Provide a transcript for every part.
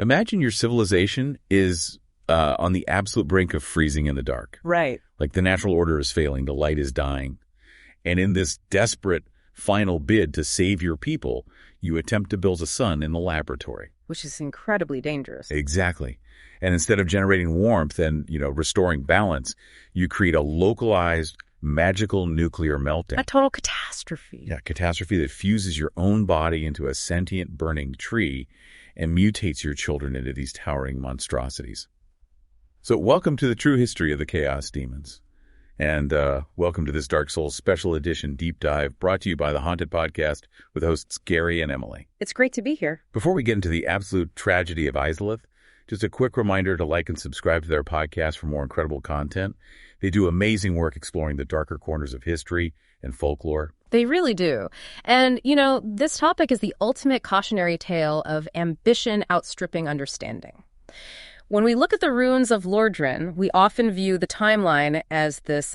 Imagine your civilization is on the absolute brink of freezing in the dark. Right. Like the natural order is failing, the light is dying. And in this desperate final bid to save your people, you attempt to build a sun in the laboratory. Which is incredibly dangerous. Exactly. And instead of generating warmth and, restoring balance, you create a localized magical nuclear meltdown. A total catastrophe. Yeah, catastrophe that fuses your own body into a sentient burning tree and mutates your children into these towering monstrosities. So welcome to the true history of the Chaos Demons. And welcome to this Dark Souls special edition deep dive brought to you by the Haunted Podcast with hosts Gary and Emily. It's great to be here. Before we get into the absolute tragedy of Asylum, just a quick reminder to like and subscribe to their podcast for more incredible content. They do amazing work exploring the darker corners of history and folklore. They really do. And, this topic is the ultimate cautionary tale of ambition outstripping understanding. When we look at the runes of Lordran, we often view the timeline as this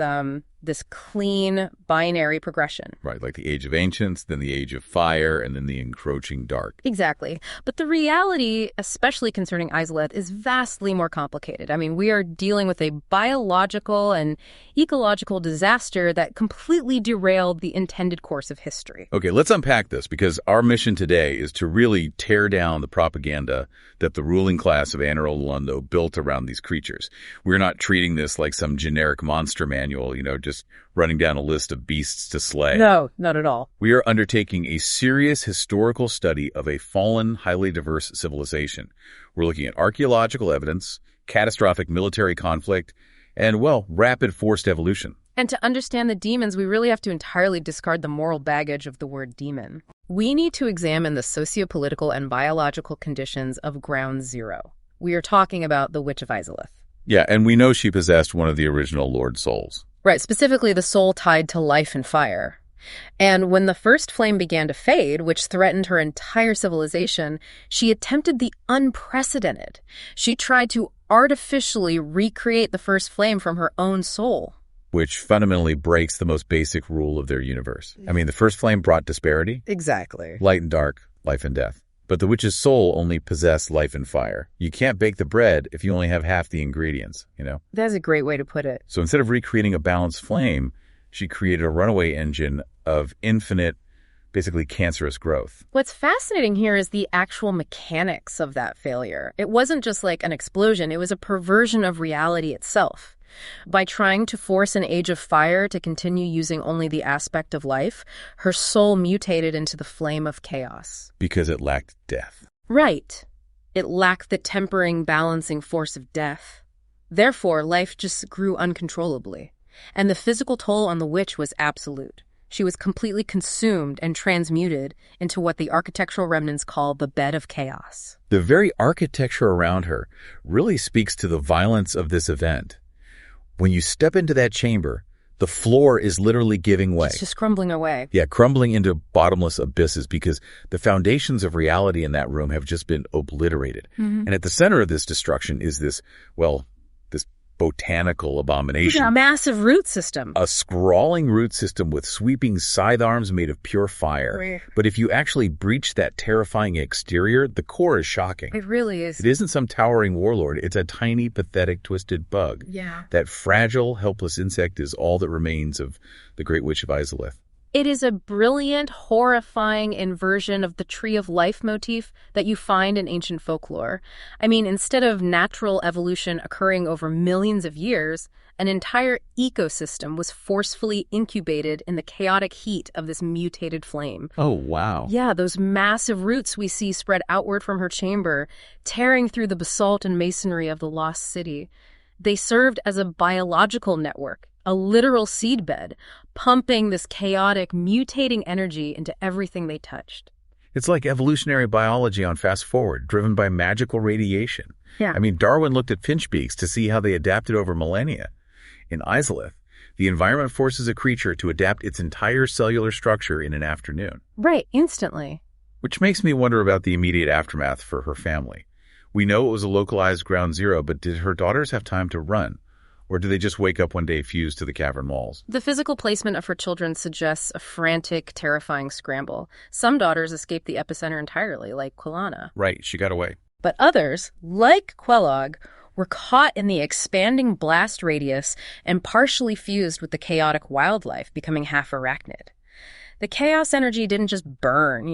clean binary progression. Right, like the Age of Ancients, then the Age of Fire, and then the encroaching dark. Exactly. But the reality, especially concerning Izalith, is vastly more complicated. I mean, we are dealing with a biological and ecological disaster that completely derailed the intended course of history. Okay, let's unpack this, because our mission today is to really tear down the propaganda that the ruling class of Anor Londo built around these creatures. We're not treating this like some generic monster manual, just running down a list of beasts to slay. No, not at all. We are undertaking a serious historical study of a fallen, highly diverse civilization. We're looking at archaeological evidence, catastrophic military conflict, and, rapid forced evolution. And to understand the demons, we really have to entirely discard the moral baggage of the word demon. We need to examine the sociopolitical and biological conditions of Ground Zero. We are talking about the Witch of Izalith. Yeah, and we know she possessed one of the original Lord Souls. Right, specifically the soul tied to life and fire. And when the first flame began to fade, which threatened her entire civilization, she attempted the unprecedented. She tried to artificially recreate the first flame from her own soul. Which fundamentally breaks the most basic rule of their universe. I mean, the first flame brought disparity. Exactly. Light and dark, life and death. But the witch's soul only possessed life and fire. You can't bake the bread if you only have half the ingredients, That's a great way to put it. So instead of recreating a balanced flame, she created a runaway engine of infinite, basically cancerous growth. What's fascinating here is the actual mechanics of that failure. It wasn't just like an explosion, it was a perversion of reality itself. By trying to force an age of fire to continue using only the aspect of life, her soul mutated into the flame of chaos. Because it lacked death. Right. It lacked the tempering, balancing force of death. Therefore, life just grew uncontrollably. And the physical toll on the witch was absolute. She was completely consumed and transmuted into what the architectural remnants call the bed of chaos. The very architecture around her really speaks to the violence of this event. When you step into that chamber, the floor is literally giving way. It's just crumbling away. Yeah, crumbling into bottomless abysses because the foundations of reality in that room have just been obliterated. Mm-hmm. And at the center of this destruction is this botanical abomination. A massive root system. A sprawling root system with sweeping scythe arms made of pure fire. But if you actually breach that terrifying exterior, the core is shocking. It really is. It isn't some towering warlord. It's a tiny, pathetic, twisted bug. Yeah. That fragile, helpless insect is all that remains of the Great Witch of Izalith. It is a brilliant, horrifying inversion of the tree of life motif that you find in ancient folklore. I mean, instead of natural evolution occurring over millions of years, an entire ecosystem was forcefully incubated in the chaotic heat of this mutated flame. Oh, wow. Yeah, those massive roots we see spread outward from her chamber, tearing through the basalt and masonry of the lost city. They served as a biological network, a literal seedbed, pumping this chaotic, mutating energy into everything they touched. It's like evolutionary biology on fast forward, driven by magical radiation. Yeah. I mean, Darwin looked at finch beaks to see how they adapted over millennia. In Izalith, the environment forces a creature to adapt its entire cellular structure in an afternoon. Right, instantly. Which makes me wonder about the immediate aftermath for her family. We know it was a localized ground zero, but did her daughters have time to run? Or do they just wake up one day fused to the cavern walls? The physical placement of her children suggests a frantic, terrifying scramble. Some daughters escaped the epicenter entirely, like Quilana. Right, she got away. But others, like Quelog, were caught in the expanding blast radius and partially fused with the chaotic wildlife, becoming half arachnid. The chaos energy didn't just burn,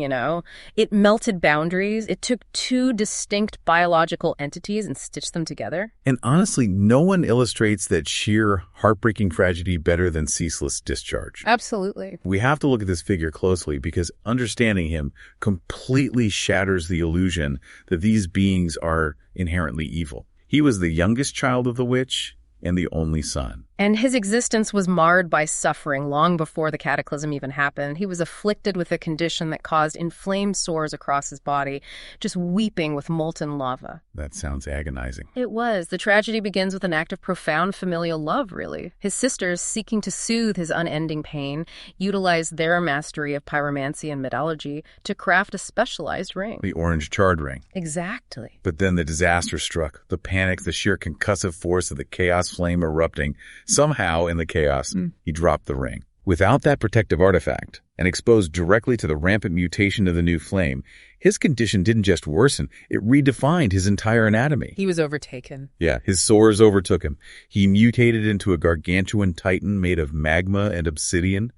It melted boundaries. It took two distinct biological entities and stitched them together. And honestly, no one illustrates that sheer, heartbreaking tragedy better than Ceaseless Discharge. Absolutely. We have to look at this figure closely because understanding him completely shatters the illusion that these beings are inherently evil. He was the youngest child of the witch and the only son. And his existence was marred by suffering long before the cataclysm even happened. He was afflicted with a condition that caused inflamed sores across his body, just weeping with molten lava. That sounds agonizing. It was. The tragedy begins with an act of profound familial love, really. His sisters, seeking to soothe his unending pain, utilized their mastery of pyromancy and metallurgy to craft a specialized ring. The orange charred ring. Exactly. But then the disaster struck. The panic, the sheer concussive force of the chaos flame erupting. Somehow, in the chaos, he dropped the ring. Without that protective artifact, and exposed directly to the rampant mutation of the new flame, his condition didn't just worsen, it redefined his entire anatomy. He was overtaken. Yeah, his sores overtook him. He mutated into a gargantuan titan made of magma and obsidian.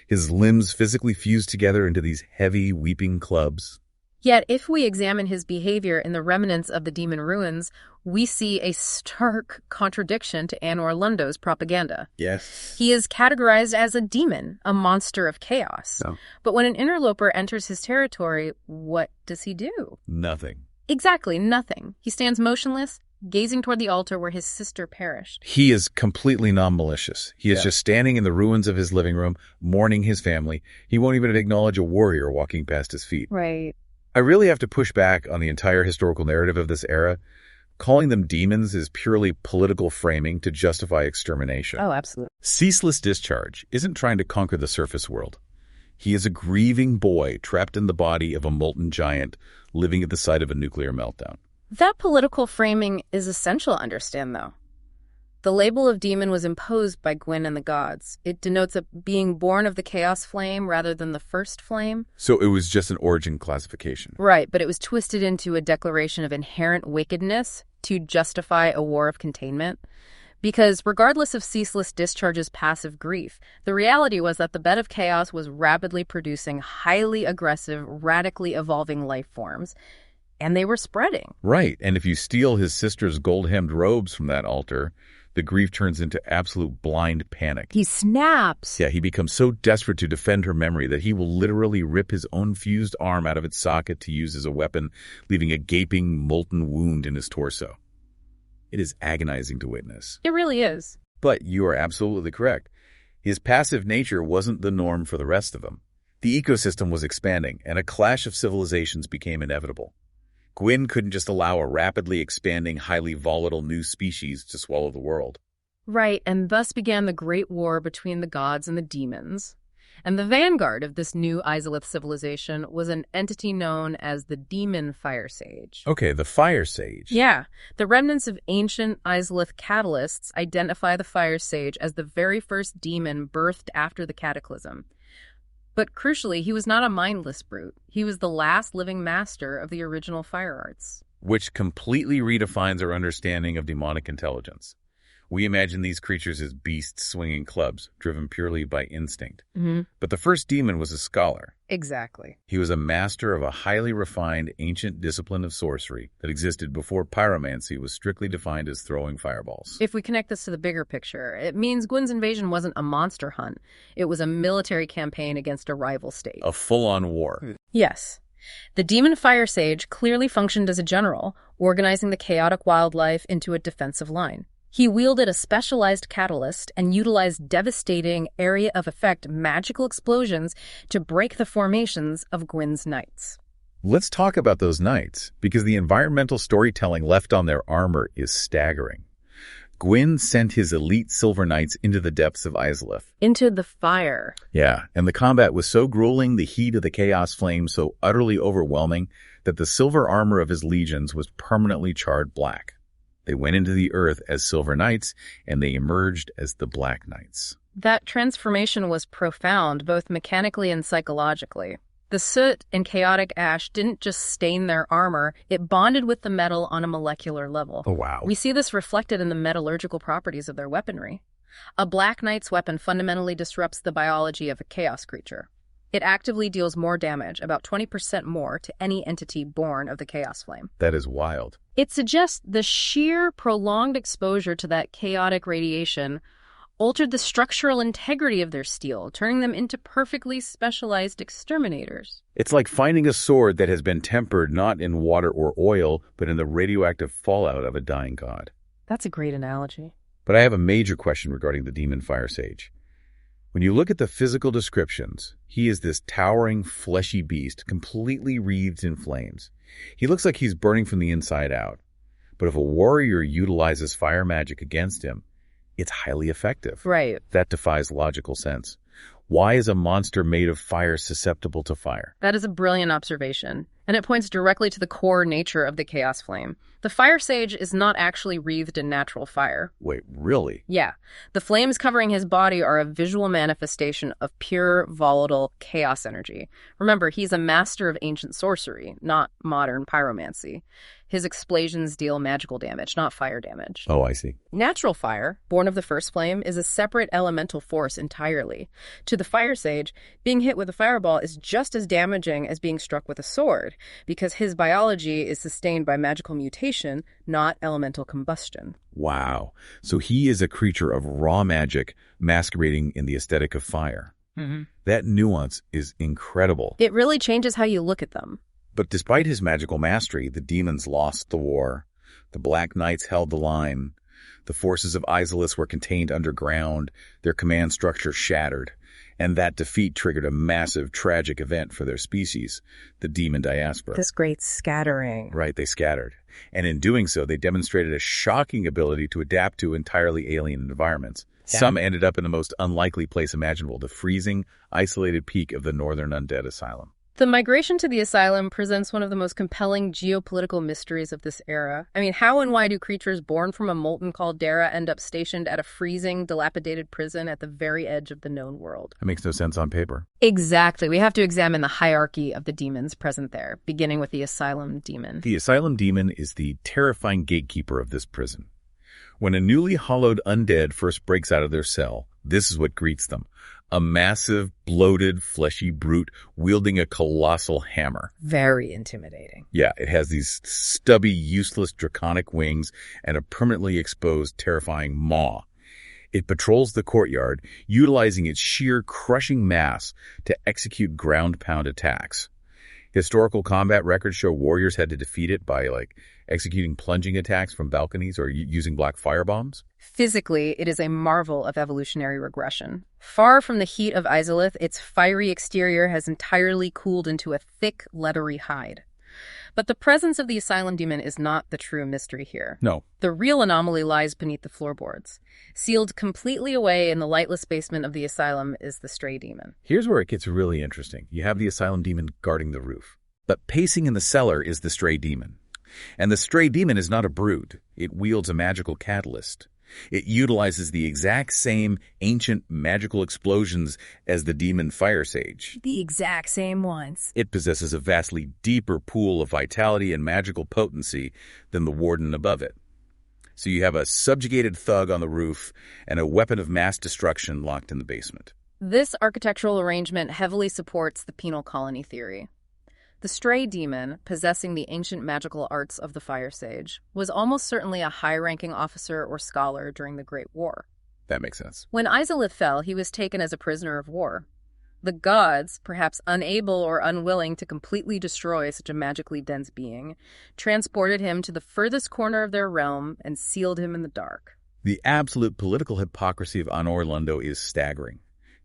His limbs physically fused together into these heavy, weeping clubs. Yet, if we examine his behavior in the remnants of the demon ruins, we see a stark contradiction to Anor Lundo's propaganda. Yes. He is categorized as a demon, a monster of chaos. No. But when an interloper enters his territory, what does he do? Nothing. Exactly, nothing. He stands motionless, gazing toward the altar where his sister perished. He is completely non-malicious. He is just standing in the ruins of his living room, mourning his family. He won't even acknowledge a warrior walking past his feet. Right. I really have to push back on the entire historical narrative of this era. Calling them demons is purely political framing to justify extermination. Oh, absolutely. Ceaseless Discharge isn't trying to conquer the surface world. He is a grieving boy trapped in the body of a molten giant living at the site of a nuclear meltdown. That political framing is essential to understand, though. The label of demon was imposed by Gwyn and the gods. It denotes a being born of the chaos flame rather than the first flame. So it was just an origin classification. Right, but it was twisted into a declaration of inherent wickedness to justify a war of containment. Because regardless of Ceaseless Discharge's passive grief, the reality was that the bed of chaos was rapidly producing highly aggressive, radically evolving life forms. And they were spreading. Right, and if you steal his sister's gold-hemmed robes from that altar, the grief turns into absolute blind panic. He snaps. Yeah, he becomes so desperate to defend her memory that he will literally rip his own fused arm out of its socket to use as a weapon, leaving a gaping, molten wound in his torso. It is agonizing to witness. It really is. But you are absolutely correct. His passive nature wasn't the norm for the rest of them. The ecosystem was expanding, and a clash of civilizations became inevitable. Gwyn couldn't just allow a rapidly expanding, highly volatile new species to swallow the world. Right, and thus began the great war between the gods and the demons. And the vanguard of this new Izalith civilization was an entity known as the Demon Fire Sage. Okay, the Fire Sage. Yeah, the remnants of ancient Izalith catalysts identify the Fire Sage as the very first demon birthed after the cataclysm. But crucially, he was not a mindless brute. He was the last living master of the original fire arts. Which completely redefines our understanding of demonic intelligence. We imagine these creatures as beasts swinging clubs, driven purely by instinct. But the first demon was a scholar. Exactly. He was a master of a highly refined ancient discipline of sorcery that existed before pyromancy was strictly defined as throwing fireballs. If we connect this to the bigger picture, it means Gwyn's invasion wasn't a monster hunt. It was a military campaign against a rival state. A full-on war. Yes. The Demon Fire Sage clearly functioned as a general, organizing the chaotic wildlife into a defensive line. He wielded a specialized catalyst and utilized devastating area of effect magical explosions to break the formations of Gwyn's knights. Let's talk about those knights, because the environmental storytelling left on their armor is staggering. Gwyn sent his elite silver knights into the depths of Izalith. Into the fire. Yeah, and the combat was so grueling, the heat of the chaos flame so utterly overwhelming, that the silver armor of his legions was permanently charred black. They went into the earth as Silver Knights, and they emerged as the Black Knights. That transformation was profound, both mechanically and psychologically. The soot and chaotic ash didn't just stain their armor, it bonded with the metal on a molecular level. Oh, wow. We see this reflected in the metallurgical properties of their weaponry. A Black Knight's weapon fundamentally disrupts the biology of a chaos creature. It actively deals more damage, about 20% more, to any entity born of the chaos flame. That is wild. It suggests the sheer prolonged exposure to that chaotic radiation altered the structural integrity of their steel, turning them into perfectly specialized exterminators. It's like finding a sword that has been tempered not in water or oil, but in the radioactive fallout of a dying god. That's a great analogy. But I have a major question regarding the demon fire sage. When you look at the physical descriptions, he is this towering, fleshy beast, completely wreathed in flames. He looks like he's burning from the inside out. But if a warrior utilizes fire magic against him, it's highly effective. Right. That defies logical sense. Why is a monster made of fire susceptible to fire? That is a brilliant observation, and it points directly to the core nature of the chaos flame. The fire sage is not actually wreathed in natural fire. Wait, really? Yeah. The flames covering his body are a visual manifestation of pure, volatile chaos energy. Remember, he's a master of ancient sorcery, not modern pyromancy. His explosions deal magical damage, not fire damage. Oh, I see. Natural fire, born of the first flame, is a separate elemental force entirely. To the fire sage, being hit with a fireball is just as damaging as being struck with a sword, because his biology is sustained by magical mutation, not elemental combustion. Wow. So he is a creature of raw magic masquerading in the aesthetic of fire. Mm-hmm. That nuance is incredible. It really changes how you look at them. But despite his magical mastery, the demons lost the war. The Black Knights held the line. The forces of Asylum were contained underground, their command structure shattered, and that defeat triggered a massive, tragic event for their species, the demon diaspora. This great scattering. Right, they scattered. And in doing so, they demonstrated a shocking ability to adapt to entirely alien environments. Yeah. Some ended up in the most unlikely place imaginable, the freezing, isolated peak of the northern undead asylum. The migration to the asylum presents one of the most compelling geopolitical mysteries of this era. I mean, how and why do creatures born from a molten caldera end up stationed at a freezing, dilapidated prison at the very edge of the known world? That makes no sense on paper. Exactly. We have to examine the hierarchy of the demons present there, beginning with the asylum demon. The asylum demon is the terrifying gatekeeper of this prison. When a newly hollowed undead first breaks out of their cell, this is what greets them. A massive, bloated, fleshy brute wielding a colossal hammer. Very intimidating. Yeah, it has these stubby, useless, draconic wings and a permanently exposed, terrifying maw. It patrols the courtyard, utilizing its sheer, crushing mass to execute ground-pound attacks. Historical combat records show warriors had to defeat it by, executing plunging attacks from balconies or using black firebombs. Physically, it is a marvel of evolutionary regression. Far from the heat of Izalith, its fiery exterior has entirely cooled into a thick, leathery hide. But the presence of the asylum demon is not the true mystery here. No. The real anomaly lies beneath the floorboards. Sealed completely away in the lightless basement of the asylum is the stray demon. Here's where it gets really interesting. You have the asylum demon guarding the roof. But pacing in the cellar is the stray demon. And the stray demon is not a brute. It wields a magical catalyst. It utilizes the exact same ancient magical explosions as the demon fire sage. The exact same ones. It possesses a vastly deeper pool of vitality and magical potency than the warden above it. So you have a subjugated thug on the roof and a weapon of mass destruction locked in the basement. This architectural arrangement heavily supports the penal colony theory. The stray demon, possessing the ancient magical arts of the fire sage, was almost certainly a high-ranking officer or scholar during the Great War. That makes sense. When Izalith fell, he was taken as a prisoner of war. The gods, perhaps unable or unwilling to completely destroy such a magically dense being, transported him to the furthest corner of their realm and sealed him in the dark. The absolute political hypocrisy of Anor Londo is staggering.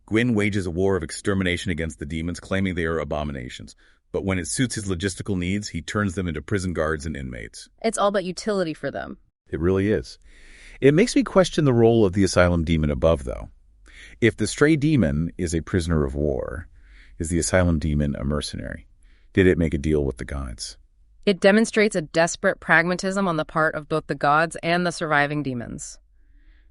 Gwyn wages a war of extermination against the demons, claiming they are abominations. But when it suits his logistical needs, he turns them into prison guards and inmates. It's all about utility for them. It really is. It makes me question the role of the asylum demon above, though. If the stray demon is a prisoner of war, is the asylum demon a mercenary? Did it make a deal with the gods? It demonstrates a desperate pragmatism on the part of both the gods and the surviving demons.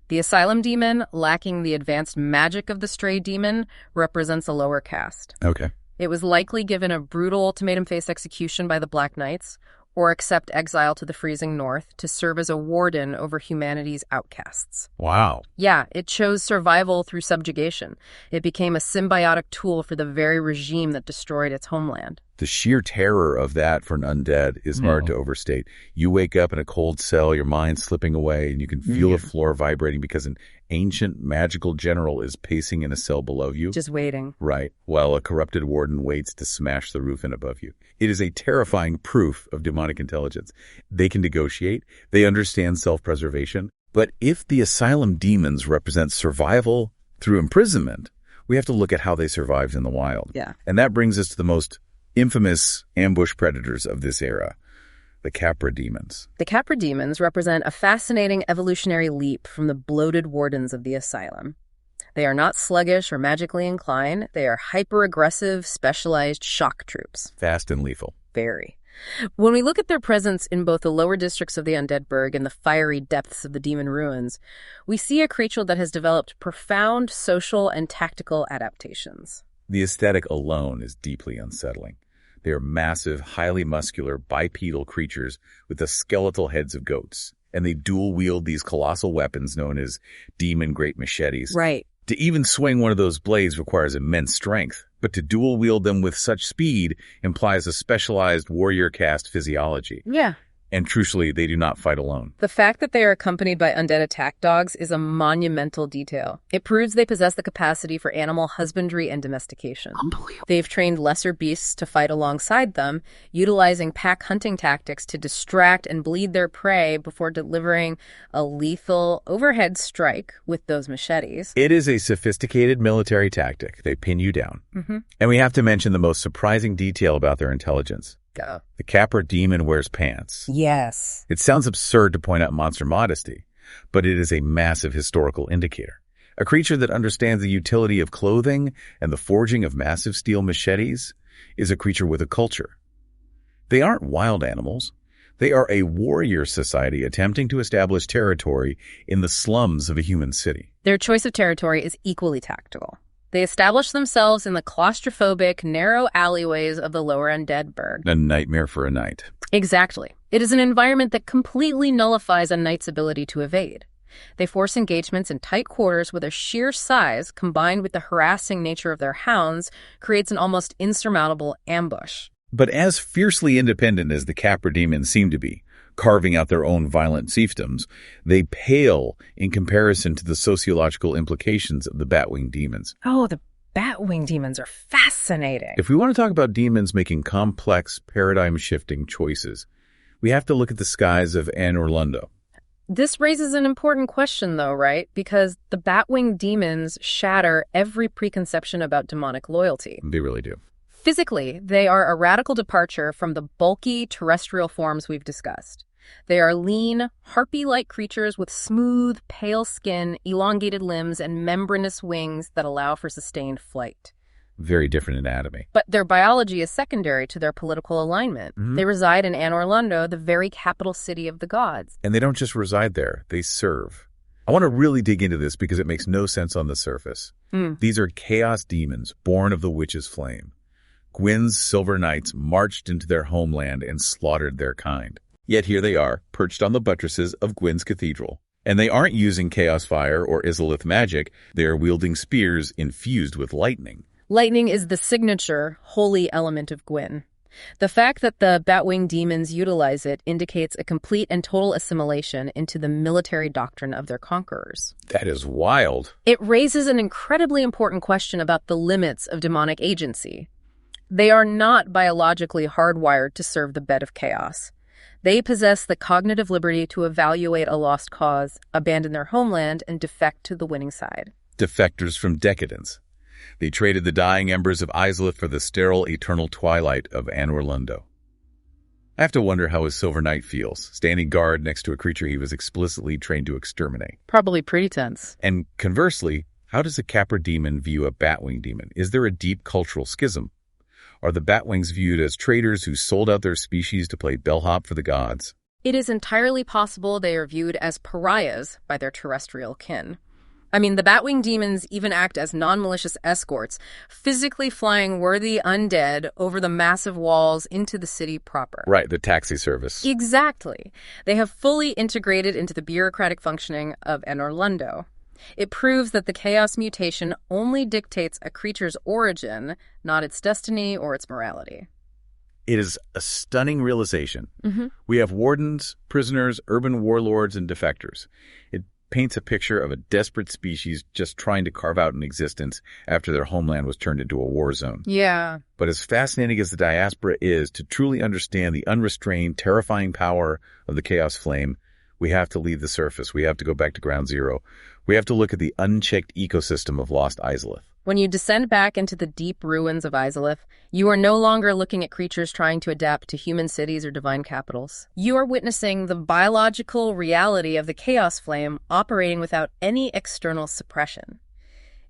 The asylum demon, lacking the advanced magic of the stray demon, represents a lower caste. Okay. It was likely given a brutal ultimatum-faced execution by the Black Knights, or accept exile to the freezing north to serve as a warden over humanity's outcasts. Wow. Yeah, it chose survival through subjugation. It became a symbiotic tool for the very regime that destroyed its homeland. The sheer terror of that for an undead is hard to overstate. You wake up in a cold cell, your mind's slipping away, and you can feel the floor vibrating because an ancient magical general is pacing in a cell below you. Just waiting. Right, while a corrupted warden waits to smash the roof in above you. It is a terrifying proof of demonic intelligence. They can negotiate, they understand self-preservation, but if the Asylum demons represent survival through imprisonment, we have to look at how they survived in the wild. Yeah. And that brings us to the most infamous ambush predators of this era, the Capra demons. The Capra demons represent a fascinating evolutionary leap from the bloated wardens of the Asylum. They are not sluggish or magically inclined. They are hyper-aggressive, specialized shock troops. Fast and lethal. Very. When we look at their presence in both the lower districts of the Undead Burg and the fiery depths of the demon ruins, we see a creature that has developed profound social and tactical adaptations. The aesthetic alone is deeply unsettling. They are massive, highly muscular, bipedal creatures with the skeletal heads of goats, and they dual-wield these colossal weapons known as demon great machetes. Right. To even swing one of those blades requires immense strength, but to dual-wield them with such speed implies a specialized warrior caste physiology. Yeah. And crucially, they do not fight alone. The fact that they are accompanied by undead attack dogs is a monumental detail. It proves they possess the capacity for animal husbandry and domestication. Unbelievable. They've trained lesser beasts to fight alongside them, utilizing pack hunting tactics to distract and bleed their prey before delivering a lethal overhead strike with those machetes. It is a sophisticated military tactic. They pin you down. And we have to mention the most surprising detail about their intelligence. Go. The Capra demon wears pants. Yes. It sounds absurd to point out monster modesty, but it is a massive historical indicator. A creature that understands the utility of clothing and the forging of massive steel machetes is a creature with a culture. They aren't wild animals. They are a warrior society attempting to establish territory in the slums of a human city. Their choice of territory is equally tactical. They establish themselves in the claustrophobic, narrow alleyways of the lower Undead Burg. A nightmare for a knight. Exactly. It is an environment that completely nullifies a knight's ability to evade. They force engagements in tight quarters where their sheer size, combined with the harassing nature of their hounds, creates an almost insurmountable ambush. But as fiercely independent as the Capra demons seem to be, carving out their own violent fiefdoms, they pale in comparison to the sociological implications of the Batwing demons. Oh, the Batwing demons are fascinating. If we want to talk about demons making complex, paradigm-shifting choices, we have to look at the skies of Anor Londo. This raises an important question, though, right? Because the Batwing demons shatter every preconception about demonic loyalty. They really do. Physically, they are a radical departure from the bulky terrestrial forms we've discussed. They are lean, harpy-like creatures with smooth, pale skin, elongated limbs, and membranous wings that allow for sustained flight. Very different anatomy. But their biology is secondary to their political alignment. They reside in Anor Londo, the very capital city of the gods. And they don't just reside there, they serve. I want to really dig into this because it makes no sense on the surface. These are chaos demons born of the witch's flame. Gwyn's Silver Knights marched into their homeland and slaughtered their kind. Yet here they are, perched on the buttresses of Gwyn's cathedral. And they aren't using chaos fire or Izalith magic, they are wielding spears infused with lightning. Lightning is the signature, holy element of Gwyn. The fact that the Batwing demons utilize it indicates a complete and total assimilation into the military doctrine of their conquerors. That is wild. It raises an incredibly important question about the limits of demonic agency. They are not biologically hardwired to serve the bed of chaos. They possess the cognitive liberty to evaluate a lost cause, abandon their homeland, and defect to the winning side. Defectors from decadence. They traded the dying embers of Izalith for the sterile eternal twilight of Anor Londo. I have to wonder how a Silver Knight feels, standing guard next to a creature he was explicitly trained to exterminate. Probably pretty tense. And conversely, how does a Capra demon view a Batwing demon? Is there a deep cultural schism? Are the Batwings viewed as traitors who sold out their species to play bellhop for the gods? It is entirely possible they are viewed as pariahs by their terrestrial kin. I mean, the Batwing demons even act as non-malicious escorts, physically flying worthy undead over the massive walls into the city proper. Right, the taxi service. Exactly. They have fully integrated into the bureaucratic functioning of Enorlundo. It proves that the chaos mutation only dictates a creature's origin, not its destiny or its morality. It is a stunning realization. Mm-hmm. We have wardens, prisoners, urban warlords, and defectors. It paints a picture of a desperate species just trying to carve out an existence after their homeland was turned into a war zone. Yeah. But as fascinating as the diaspora is, to truly understand the unrestrained, terrifying power of the Chaos Flame, we have to leave the surface. We have to go back to ground zero. We have to look at the unchecked ecosystem of lost Izalith. When you descend back into the deep ruins of Izalith, you are no longer looking at creatures trying to adapt to human cities or divine capitals. You are witnessing the biological reality of the Chaos Flame operating without any external suppression.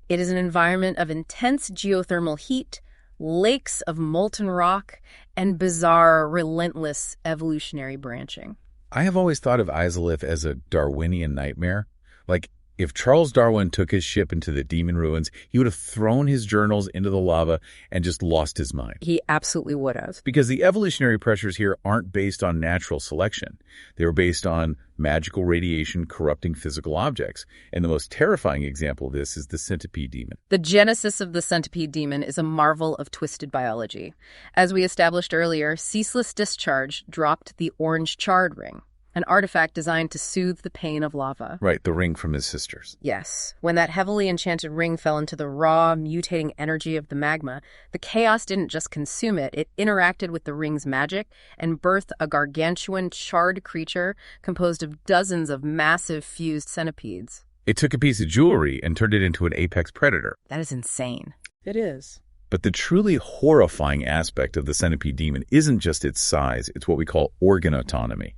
It is an environment of intense geothermal heat, lakes of molten rock, and bizarre, relentless evolutionary branching. I have always thought of Izalith as a Darwinian nightmare. Like, if Charles Darwin took his ship into the demon ruins, he would have thrown his journals into the lava and just lost his mind. He absolutely would have. Because the evolutionary pressures here aren't based on natural selection. They were based on magical radiation corrupting physical objects. And the most terrifying example of this is the centipede demon. The genesis of the centipede demon is a marvel of twisted biology. As we established earlier, ceaseless discharge dropped the orange charred ring, an artifact designed to soothe the pain of lava. Right, the ring from his sisters. Yes. When that heavily enchanted ring fell into the raw, mutating energy of the magma, the chaos didn't just consume it, it interacted with the ring's magic and birthed a gargantuan, charred creature composed of dozens of massive fused centipedes. It took a piece of jewelry and turned it into an apex predator. That is insane. It is. But the truly horrifying aspect of the centipede demon isn't just its size, it's what we call organ autonomy.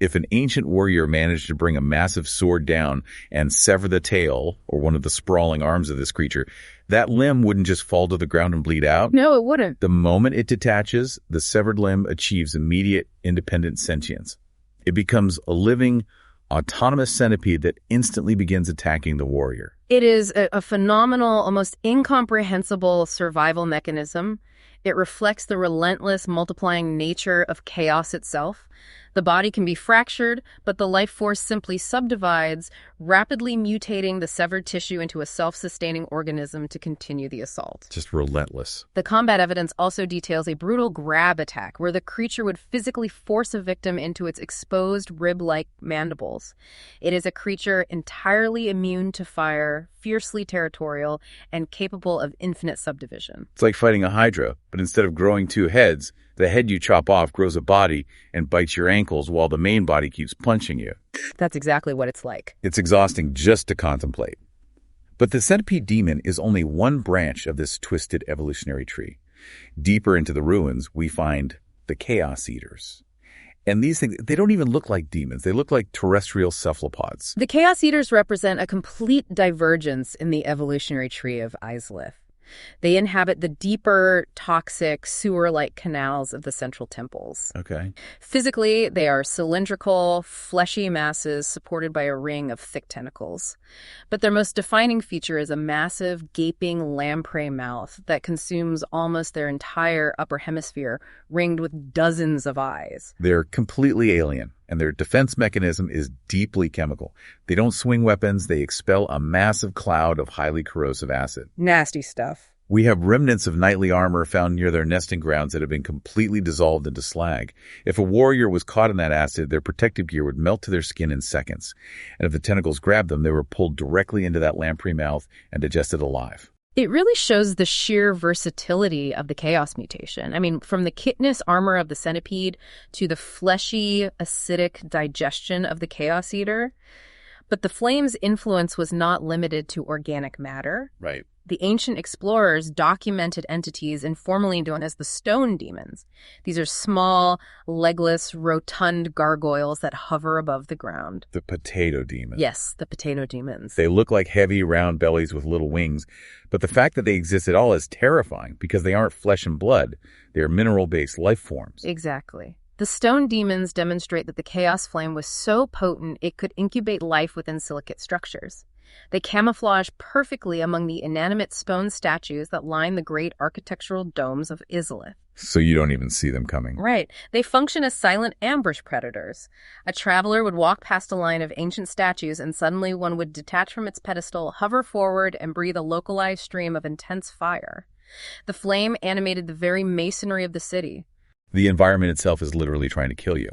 If an ancient warrior managed to bring a massive sword down and sever the tail or one of the sprawling arms of this creature, that limb wouldn't just fall to the ground and bleed out. No, it wouldn't. The moment it detaches, the severed limb achieves immediate independent sentience. It becomes a living, autonomous centipede that instantly begins attacking the warrior. It is a phenomenal, almost incomprehensible survival mechanism. It reflects the relentless, multiplying nature of chaos itself. The body can be fractured, but the life force simply subdivides, rapidly mutating the severed tissue into a self-sustaining organism to continue the assault. Just relentless. The combat evidence also details a brutal grab attack where the creature would physically force a victim into its exposed rib-like mandibles. It is a creature entirely immune to fire, fiercely territorial, and capable of infinite subdivision. It's like fighting a hydra, but instead of growing two heads, the head you chop off grows a body and bites your ankles while the main body keeps punching you. That's exactly what it's like. It's exhausting just to contemplate. But the centipede demon is only one branch of this twisted evolutionary tree. Deeper into the ruins, we find the Chaos Eaters. And these things, they don't even look like demons. They look like terrestrial cephalopods. The Chaos Eaters represent a complete divergence in the evolutionary tree of Izalith. They inhabit the deeper, toxic, sewer-like canals of the central temples. Okay. Physically, they are cylindrical, fleshy masses supported by a ring of thick tentacles. But their most defining feature is a massive, gaping lamprey mouth that consumes almost their entire upper hemisphere, ringed with dozens of eyes. They're completely alien, and their defense mechanism is deeply chemical. They don't swing weapons, they expel a massive cloud of highly corrosive acid. Nasty stuff. We have remnants of knightly armor found near their nesting grounds that have been completely dissolved into slag. If a warrior was caught in that acid, their protective gear would melt to their skin in seconds. And if the tentacles grabbed them, they were pulled directly into that lamprey mouth and digested alive. It really shows the sheer versatility of the chaos mutation. I mean, from the chitinous armor of the centipede to the fleshy, acidic digestion of the chaos eater. But the flame's influence was not limited to organic matter. Right. The ancient explorers documented entities informally known as the stone demons. These are small, legless, rotund gargoyles that hover above the ground. The potato demon. Yes, the potato demons. They look like heavy, round bellies with little wings, but the fact that they exist at all is terrifying because they aren't flesh and blood. They are mineral-based life forms. Exactly. The stone demons demonstrate that the chaos flame was so potent it could incubate life within silicate structures. They camouflage perfectly among the inanimate stone statues that line the great architectural domes of Izalith. So you don't even see them coming. Right. They function as silent ambush predators. A traveler would walk past a line of ancient statues, and suddenly one would detach from its pedestal, hover forward, and breathe a localized stream of intense fire. The flame animated the very masonry of the city. The environment itself is literally trying to kill you.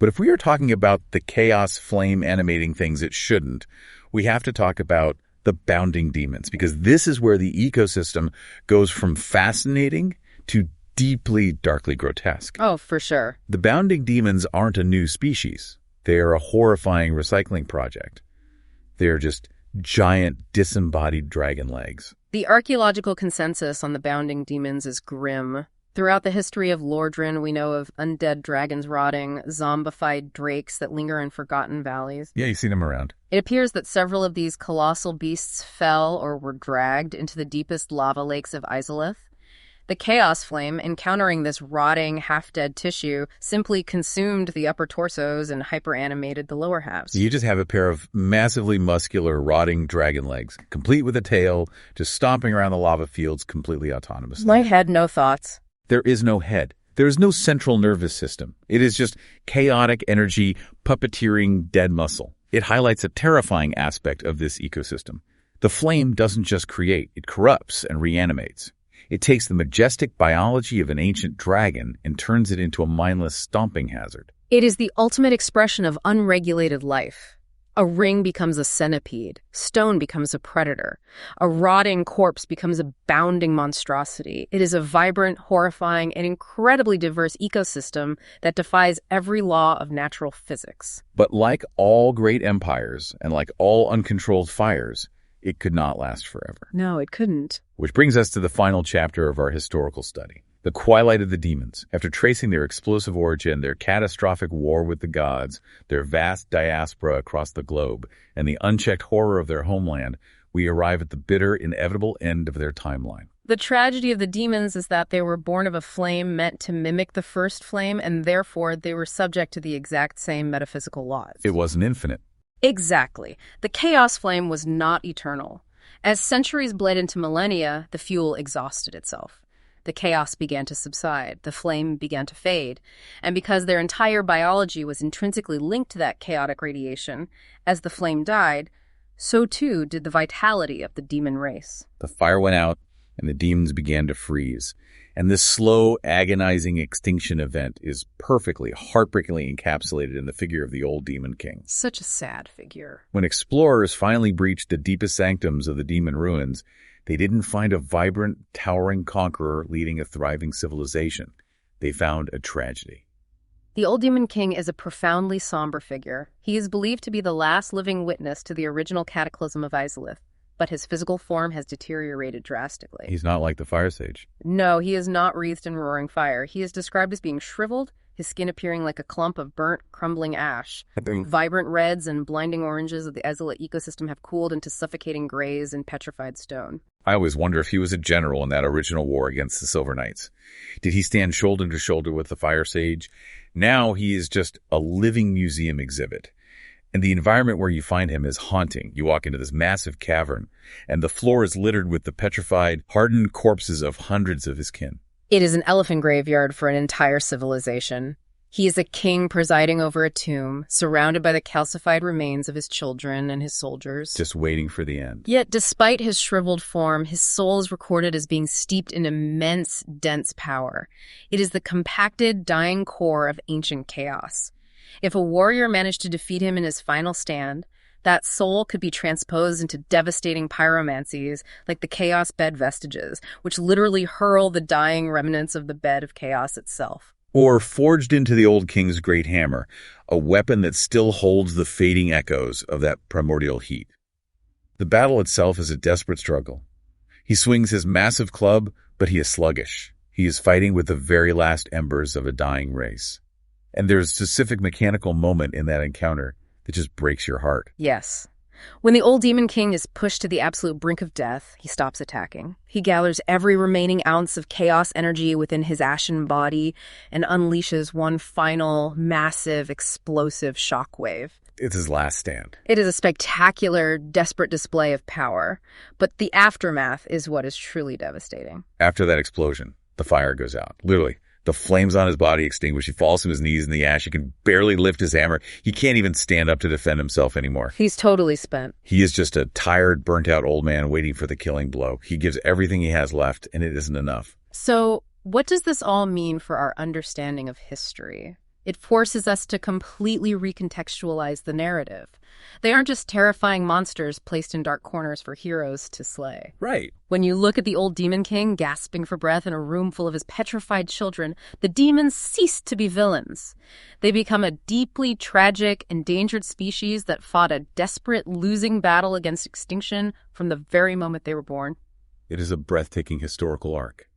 But if we are talking about the chaos flame animating things it shouldn't, we have to talk about the bounding demons, because this is where the ecosystem goes from fascinating to deeply, darkly grotesque. Oh, for sure. The bounding demons aren't a new species. They are a horrifying recycling project. They're just giant, disembodied dragon legs. The archaeological consensus on the bounding demons is grim. Throughout the history of Lordran, we know of undead dragons rotting, zombified drakes that linger in forgotten valleys. Yeah, you've seen them around. It appears that several of these colossal beasts fell or were dragged into the deepest lava lakes of Izalith. The Chaos Flame, encountering this rotting, half-dead tissue, simply consumed the upper torsos and hyperanimated the lower halves. You just have a pair of massively muscular, rotting dragon legs, complete with a tail, just stomping around the lava fields completely autonomously. My head, no thoughts. There is no head. There is no central nervous system. It is just chaotic energy, puppeteering dead muscle. It highlights a terrifying aspect of this ecosystem. The flame doesn't just create, it corrupts and reanimates. It takes the majestic biology of an ancient dragon and turns it into a mindless stomping hazard. It is the ultimate expression of unregulated life. A ring becomes a centipede. Stone becomes a predator. A rotting corpse becomes a bounding monstrosity. It is a vibrant, horrifying, and incredibly diverse ecosystem that defies every law of natural physics. But like all great empires and like all uncontrolled fires, it could not last forever. No, it couldn't. Which brings us to the final chapter of our historical study, the Twilight of the Demons. After tracing their explosive origin, their catastrophic war with the gods, their vast diaspora across the globe, and the unchecked horror of their homeland, we arrive at the bitter, inevitable end of their timeline. The tragedy of the demons is that they were born of a flame meant to mimic the first flame, and therefore they were subject to the exact same metaphysical laws. It wasn't infinite. Exactly. The chaos flame was not eternal. As centuries bled into millennia, the fuel exhausted itself. The chaos began to subside, the flame began to fade, and because their entire biology was intrinsically linked to that chaotic radiation, as the flame died, so too did the vitality of the demon race. The fire went out, and the demons began to freeze. And this slow, agonizing extinction event is perfectly, heartbreakingly encapsulated in the figure of the old demon king. Such a sad figure. When explorers finally breached the deepest sanctums of the demon ruins, they didn't find a vibrant, towering conqueror leading a thriving civilization. They found a tragedy. The old demon king is a profoundly somber figure. He is believed to be the last living witness to the original cataclysm of Izalith, but his physical form has deteriorated drastically. He's not like the fire sage. No, he is not wreathed in roaring fire. He is described as being shriveled, his skin appearing like a clump of burnt, crumbling ash. Vibrant reds and blinding oranges of the Izalith ecosystem have cooled into suffocating grays and petrified stone. I always wonder if he was a general in that original war against the Silver Knights. Did he stand shoulder to shoulder with the fire sage? Now he is just a living museum exhibit. And the environment where you find him is haunting. You walk into this massive cavern, and the floor is littered with the petrified, hardened corpses of hundreds of his kin. It is an elephant graveyard for an entire civilization. He is a king presiding over a tomb, surrounded by the calcified remains of his children and his soldiers. Just waiting for the end. Yet, despite his shriveled form, his soul is recorded as being steeped in immense, dense power. It is the compacted, dying core of ancient chaos. If a warrior managed to defeat him in his final stand, that soul could be transposed into devastating pyromancies like the Chaos Bed vestiges, which literally hurl the dying remnants of the bed of chaos itself. Or forged into the old king's great hammer, a weapon that still holds the fading echoes of that primordial heat. The battle itself is a desperate struggle. He swings his massive club, but he is sluggish. He is fighting with the very last embers of a dying race. And there's a specific mechanical moment in that encounter that just breaks your heart. Yes. When the old Demon King is pushed to the absolute brink of death, he stops attacking. He gathers every remaining ounce of chaos energy within his ashen body and unleashes one final, massive, explosive shockwave. It's his last stand. It is a spectacular, desperate display of power, but the aftermath is what is truly devastating. After that explosion, the fire goes out. Literally, the flames on his body extinguish. He falls to his knees in the ash. He can barely lift his hammer. He can't even stand up to defend himself anymore. He's totally spent. He is just a tired, burnt-out old man waiting for the killing blow. He gives everything he has left, and it isn't enough. So, what does this all mean for our understanding of history? It forces us to completely recontextualize the narrative. They aren't just terrifying monsters placed in dark corners for heroes to slay. Right. When you look at the old Demon King gasping for breath in a room full of his petrified children, the demons cease to be villains. They become a deeply tragic, endangered species that fought a desperate, losing battle against extinction from the very moment they were born. It is a breathtaking historical arc.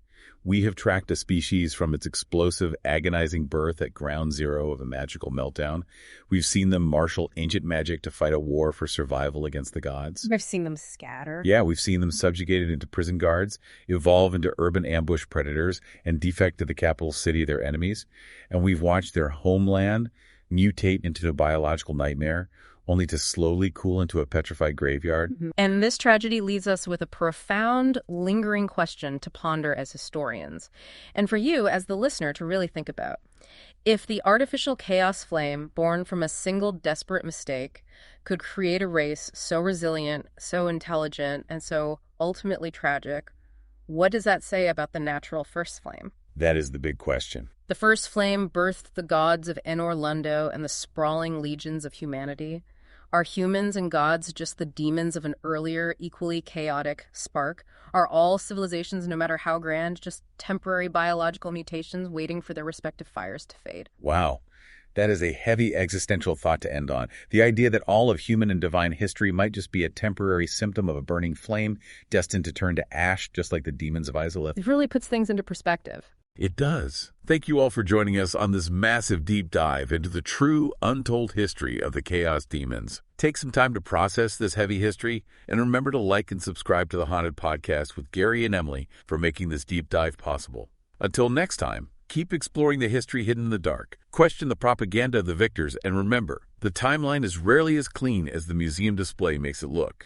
We have tracked a species from its explosive, agonizing birth at ground zero of a magical meltdown. We've seen them marshal ancient magic to fight a war for survival against the gods. I've seen them scatter. Yeah, we've seen them subjugated into prison guards, evolve into urban ambush predators, and defect to the capital city of their enemies. And we've watched their homeland mutate into a biological nightmare, only to slowly cool into a petrified graveyard. And this tragedy leaves us with a profound, lingering question to ponder as historians, and for you, as the listener, to really think about. If the artificial chaos flame, born from a single desperate mistake, could create a race so resilient, so intelligent, and so ultimately tragic, what does that say about the natural first flame? That is the big question. The first flame birthed the gods of Enor Lundo and the sprawling legions of humanity. Are humans and gods just the demons of an earlier, equally chaotic spark? Are all civilizations, no matter how grand, just temporary biological mutations waiting for their respective fires to fade? Wow. That is a heavy existential thought to end on. The idea that all of human and divine history might just be a temporary symptom of a burning flame destined to turn to ash, just like the demons of Izalith. It really puts things into perspective. It does. Thank you all for joining us on this massive deep dive into the true, untold history of the Chaos Demons. Take some time to process this heavy history, and remember to like and subscribe to the Haunted Podcast with Gary and Emily for making this deep dive possible. Until next time, keep exploring the history hidden in the dark, question the propaganda of the victors, and remember, the timeline is rarely as clean as the museum display makes it look.